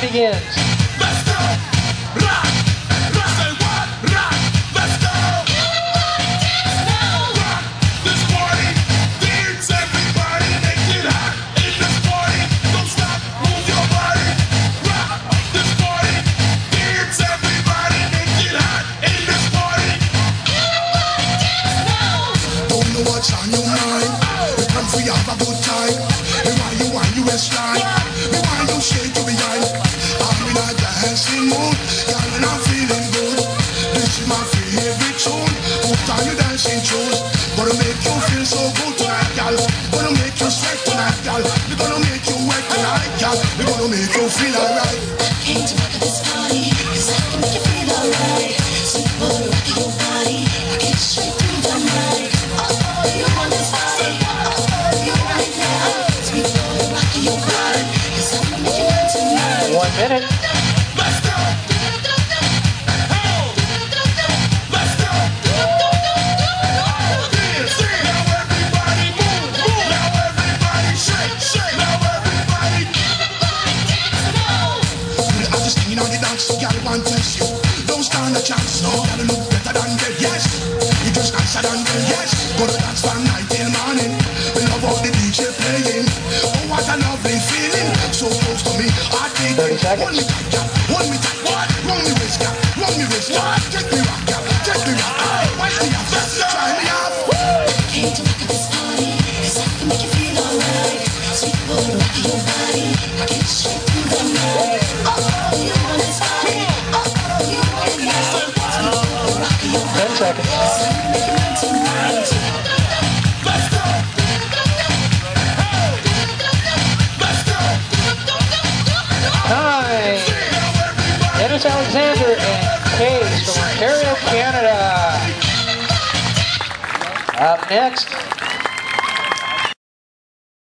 begins. Let's go, rock, rock, say what, rock, let's go. Rock this party, dance everybody, make it hot in this party. Don't stop, move your body. Rock this party, dance everybody, make it hot in this party. Don't know what's on your mind. We come for you, have a good time. We want you waistline. We want you shake to behind. I'm in a dancing mood, girl, and I'm feeling good. This is my favorite tune. Put on your dancing shoes. Gonna make you feel so good tonight, girl. Gonna make you sweat tonight, girl. We're gonna make you wet tonight, girl. We're gonna make you feel alright. Came to rock at this party, 'cause I can make you feel alright. Sweet boy, rock your body, rock it straight through the night. Oh, you want this party? Oh, you want it now? Sweet boy, rock your body, 'cause I can make you mine tonight. 1 minute. Let's go. Hey, let's go. Dance, now everybody move, move. Now everybody shake, shake. Now everybody. I'm just hanging on the dance, girl, want to test you. Don't stand a chance, no. Gotta look better than them, yes. You just nicer than them, yes. Gonna dance from night till morning. We love all the DJ playing. Oh, what a lovely feeling. So close to me, I dig 30 it. seconds. Hold me tight, girl. Hold me tight. What? Run me wrist, girl. Run me wrist, girl. Take me rock, girl. Take me rock. Watch me out. Try me out. Came to rock at this party, 'cause I can make you feel alright. Sweet boy, rock your body, rock it straight through the night. Oh, you want this party? Oh, you want it now? Sweet boy, rock your 10 body, seconds. 'cause I can make you mine tonight. Let's go. Hey, let's go. 9. Now everybody. Dennis Alexander and Case from Ontario, Canada. Up next,